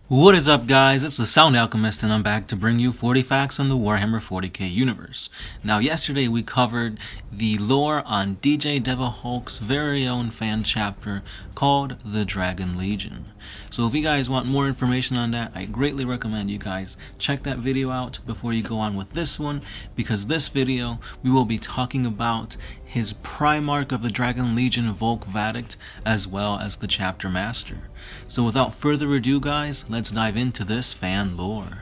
What is up, guys? It's the Sound Alchemist, and I'm back to bring you 40 facts on the Warhammer 40k universe. Now, yesterday we covered the lore on DJDevilHulk's very own fan chapter called The Dragon Legion. So if you guys want more information on that, I greatly recommend you guys check that video out before you go on with this one, because this video we will be talking about his Primarch of the Dragon Legion, Volkov, as well as the Chapter Master. So without further ado, guys, let's dive into this fan lore.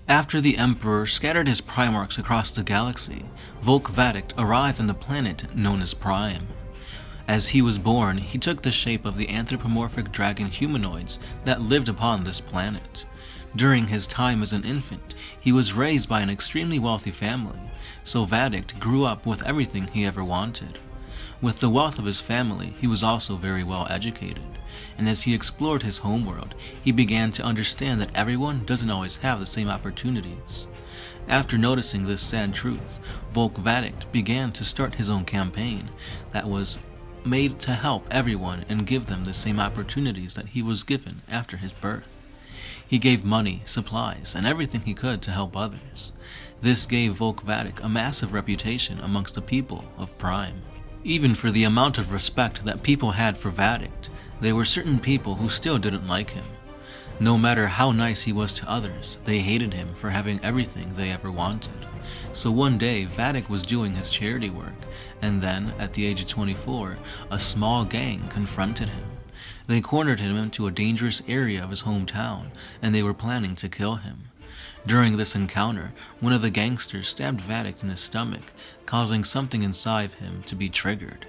After the Emperor scattered his Primarchs across the galaxy, Volkov arrived on the planet known as Prime. As he was born, he took the shape of the anthropomorphic dragon humanoids that lived upon this planet. During his time as an infant, he was raised by an extremely wealthy family, so Vadict grew up with everything he ever wanted. With the wealth of his family, he was also very well educated, and as he explored his homeworld, he began to understand that everyone doesn't always have the same opportunities. After noticing this sad truth, Volkov began to start his own campaign that was made to help everyone and give them the same opportunities that he was given after his birth. He gave money, supplies, and everything he could to help others. This gave Volkov a massive reputation amongst the people of Prime. Even for the amount of respect that people had for Vadict, there were certain people who still didn't like him. No matter how nice he was to others, they hated him for having everything they ever wanted. So one day, Vadict was doing his charity work, and then, at the age of 24, a small gang confronted him. They cornered him into a dangerous area of his hometown, and they were planning to kill him. During this encounter, one of the gangsters stabbed Vadict in his stomach, causing something inside him to be triggered.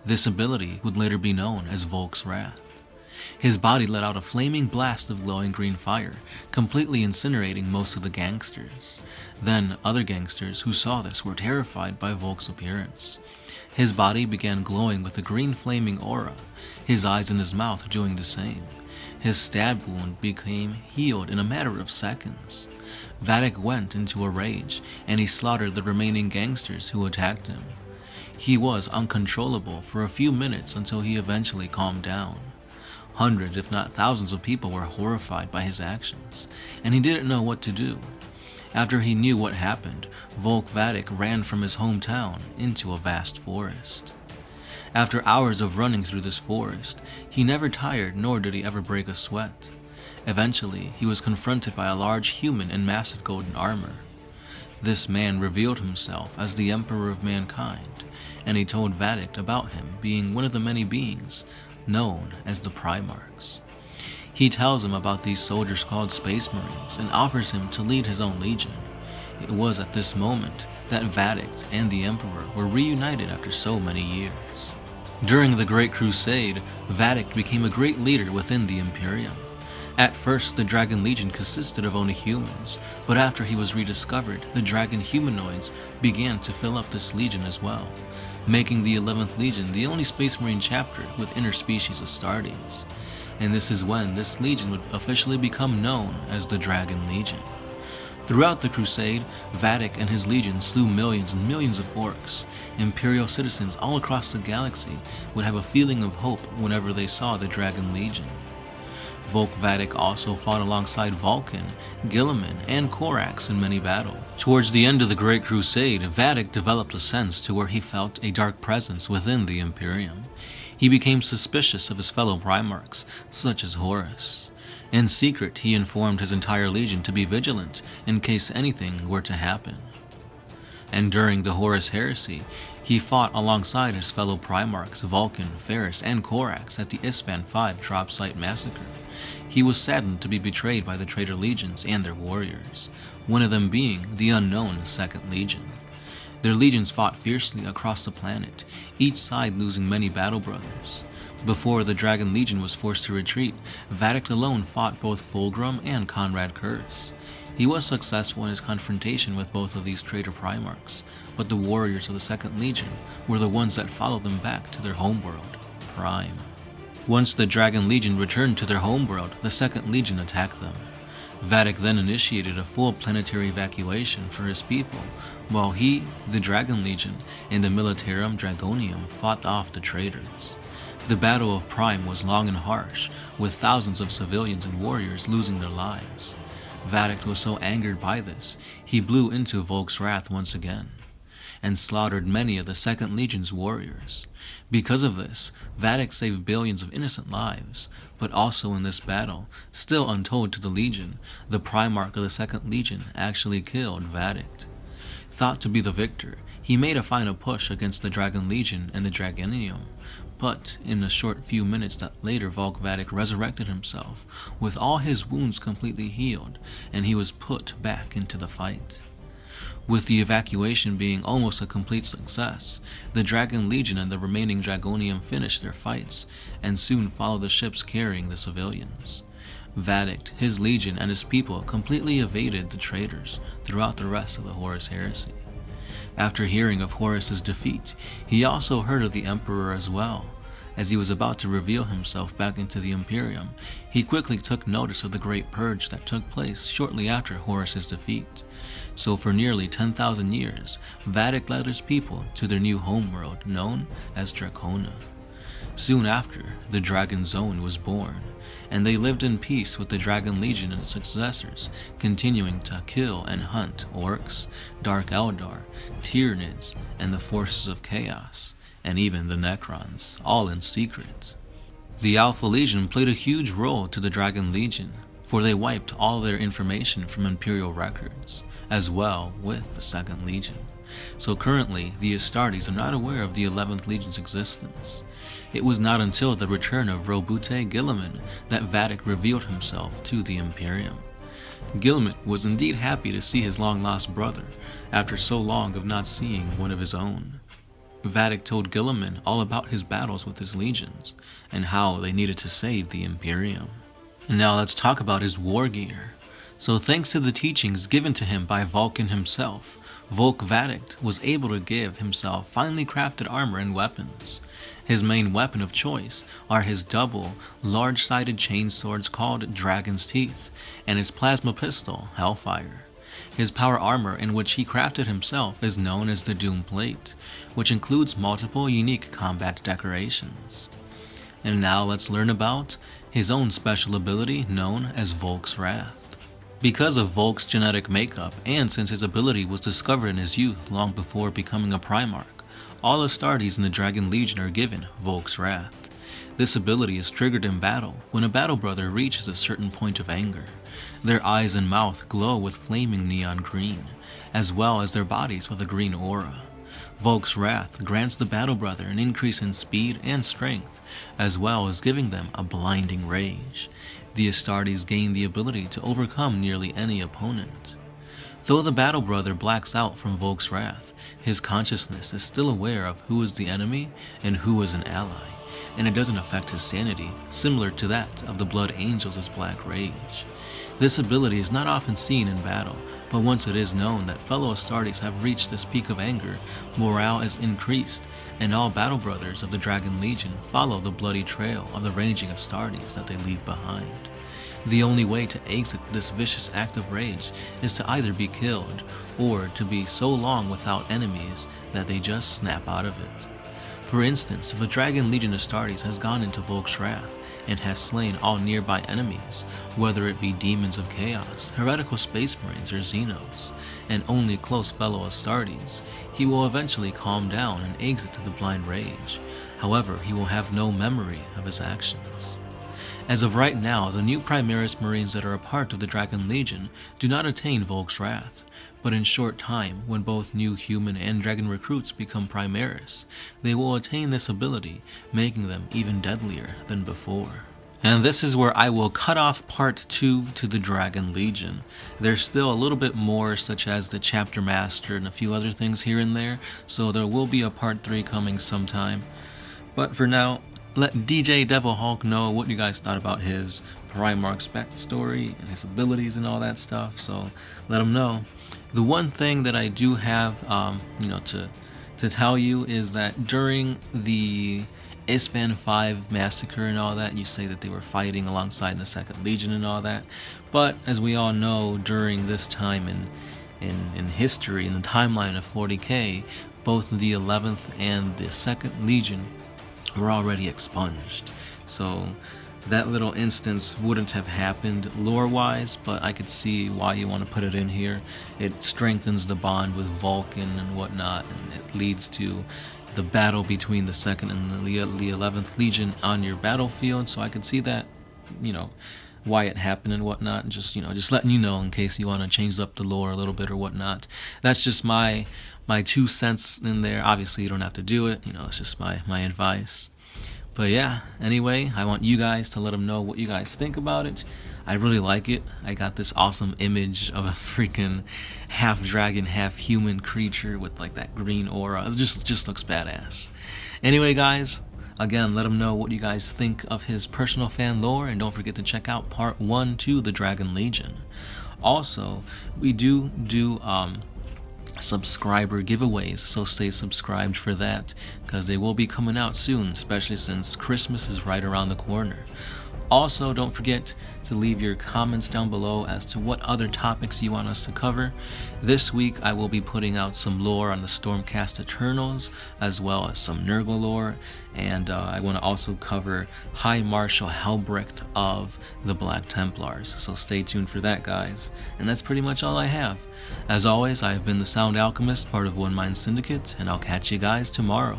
This ability would later be known as Volk's Wrath. His body let out a flaming blast of glowing green fire, completely incinerating most of the gangsters. Then, other gangsters who saw this were terrified by Volk's appearance. His body began glowing with a green flaming aura, his eyes and his mouth doing the same. His stab wound became healed in a matter of seconds. Vadict went into a rage, and he slaughtered the remaining gangsters who attacked him. He was uncontrollable for a few minutes until he eventually calmed down. Hundreds, if not thousands of people were horrified by his actions, and he didn't know what to do. After he knew what happened, Volkov ran from his hometown into a vast forest. After hours of running through this forest, he never tired, nor did he ever break a sweat. Eventually, he was confronted by a large human in massive golden armor. This man revealed himself as the Emperor of Mankind, and he told Vadict about him being one of the many beings known as the Primarchs. He tells him about these soldiers called Space Marines and offers him to lead his own legion. It was at this moment that Vadict and the Emperor were reunited after so many years. During the Great Crusade, Vadict became a great leader within the Imperium. At first, the Dragon Legion consisted of only humans, but after he was rediscovered, the Dragon humanoids began to fill up this legion as well, making the 11th Legion the only Space Marine chapter with interspecies Astartes. And this is when this legion would officially become known as the Dragon Legion. Throughout the Crusade, Vadict and his legion slew millions and millions of orcs. Imperial citizens all across the galaxy would have a feeling of hope whenever they saw the Dragon Legion. Volkov also fought alongside Vulcan, Guilliman, and Corax in many battles. Towards the end of the Great Crusade, Vadict developed a sense to where he felt a dark presence within the Imperium. He became suspicious of his fellow Primarchs, such as Horus. In secret, he informed his entire legion to be vigilant in case anything were to happen. And during the Horus Heresy, he fought alongside his fellow Primarchs Vulcan, Ferris, and Corax at the Ispan V drop site massacre. He was saddened to be betrayed by the traitor legions and their warriors, one of them being the unknown 2nd Legion. Their legions fought fiercely across the planet, each side losing many battle brothers. Before the Dragon Legion was forced to retreat, Vadict alone fought both Fulgrim and Conrad Curse. He was successful in his confrontation with both of these traitor Primarchs, but the warriors of the 2nd Legion were the ones that followed them back to their homeworld, Prime. Once the Dragon Legion returned to their homeworld, the 2nd Legion attacked them. Vadict then initiated a full planetary evacuation for his people, while he, the Dragon Legion, and the Militarum Dragonium fought off the traitors. The Battle of Prime was long and harsh, with thousands of civilians and warriors losing their lives. Vadic was so angered by this, he blew into Volk's wrath once again, and slaughtered many of the Second Legion's warriors. Because of this, Vadic saved billions of innocent lives, but also in this battle, still untold to the Legion, the Primarch of the Second Legion actually killed Vadic. Thought to be the victor, he made a final push against the Dragon Legion and the Dragonium, but in a short few minutes that later Volk Vadic resurrected himself, with all his wounds completely healed, and he was put back into the fight. With the evacuation being almost a complete success, the Dragon Legion and the remaining Dragonium finished their fights, and soon followed the ships carrying the civilians. Vadic, his legion, and his people completely evaded the traitors throughout the rest of the Horus Heresy. After hearing of Horus's defeat, he also heard of the Emperor as well. As he was about to reveal himself back into the Imperium, he quickly took notice of the Great Purge that took place shortly after Horus's defeat. So for nearly 10,000 years, Vadic led his people to their new homeworld known as Dracona. Soon after, the Dragon Zone was born, and they lived in peace with the Dragon Legion and its successors, continuing to kill and hunt orcs, Dark Eldar, Tyranids, and the forces of chaos, and even the Necrons, all in secret. The Alpha Legion played a huge role to the Dragon Legion, for they wiped all their information from Imperial records, as well with the Second Legion. So currently, the Astartes are not aware of the 11th Legion's existence. It was not until the return of Roboute Guilliman that Vadic revealed himself to the Imperium. Guilliman was indeed happy to see his long-lost brother, after so long of not seeing one of his own. Vadic told Guilliman all about his battles with his legions, and how they needed to save the Imperium. And now let's talk about his war gear. So thanks to the teachings given to him by Vulcan himself, Volk Vadic was able to give himself finely crafted armor and weapons. His main weapon of choice are his double, large-sided chain swords called Dragon's Teeth, and his plasma pistol, Hellfire. His power armor in which he crafted himself is known as the Doom Plate, which includes multiple unique combat decorations. And now let's learn about his own special ability known as Volk's Wrath. Because of Volk's genetic makeup, and since his ability was discovered in his youth long before becoming a Primarch, all Astartes in the Dragon Legion are given Volk's Wrath. This ability is triggered in battle when a battle brother reaches a certain point of anger. Their eyes and mouth glow with flaming neon green, as well as their bodies with a green aura. Volk's Wrath grants the battle brother an increase in speed and strength, as well as giving them a blinding rage. The Astartes gain the ability to overcome nearly any opponent. Though the battle brother blacks out from Volk's Wrath, his consciousness is still aware of who is the enemy and who is an ally, and it doesn't affect his sanity, similar to that of the Blood Angels' Black Rage. This ability is not often seen in battle, but once it is known that fellow Astartes have reached this peak of anger, morale is increased, and all battle brothers of the Dragon Legion follow the bloody trail of the raging Astartes that they leave behind. The only way to exit this vicious act of rage is to either be killed, or to be so long without enemies that they just snap out of it. For instance, if a Dragon Legion Astartes has gone into Volk's Wrath, and has slain all nearby enemies, whether it be demons of chaos, heretical space marines, or Xenos, and only close fellow Astartes, he will eventually calm down and exit to the blind rage. However, he will have no memory of his actions. As of right now, the new Primaris Marines that are a part of the Dragon Legion do not attain Volk's Wrath, but in short time, when both new human and dragon recruits become Primaris, they will attain this ability, making them even deadlier than before. And this is where I will cut off part 2 to the Dragon Legion. There's still a little bit more, such as the Chapter Master and a few other things here and there, so there will be a part 3 coming sometime. But for now, let DJDevilHulk know what you guys thought about his Primarch's backstory and his abilities and all that stuff, so let him know. The one thing that I do have, to tell you is that during the Isfahan 5 massacre and all that, you say that they were fighting alongside the Second Legion and all that, but as we all know, during this time in history, in the timeline of 40k, both the 11th and the Second Legion were already expunged. So that little instance wouldn't have happened lore-wise, but I could see why you want to put it in here. It strengthens the bond with Vulcan and whatnot, and it leads to the battle between the 2nd and the 11th Legion on your battlefield, so I could see that, you know, why it happened and whatnot, and just, you know, just letting you know in case you want to change up the lore a little bit or whatnot. That's just my 2 cents in there. Obviously, you don't have to do it, you know, it's just my advice. But yeah, anyway, I want you guys to let them know what you guys think about it. I really like it. I got this awesome image of a freaking half dragon, half human creature with like that green aura. It just looks badass. Anyway, guys, again, let them know what you guys think of his personal fan lore, and don't forget to check out part 1 to the Dragon Legion. Also, we do subscriber giveaways, so stay subscribed for that, because they will be coming out soon, especially since Christmas is right around the corner. Also, don't forget to leave your comments down below as to what other topics you want us to cover. This week I will be putting out some lore on the Stormcast Eternals, as well as some Nurgle lore, and I want to also cover High Marshal Helbrecht of the Black Templars, so stay tuned for that, guys. And that's pretty much all I have. As always, I have been the Sound Alchemist, part of One Mind Syndicate, and I'll catch you guys tomorrow.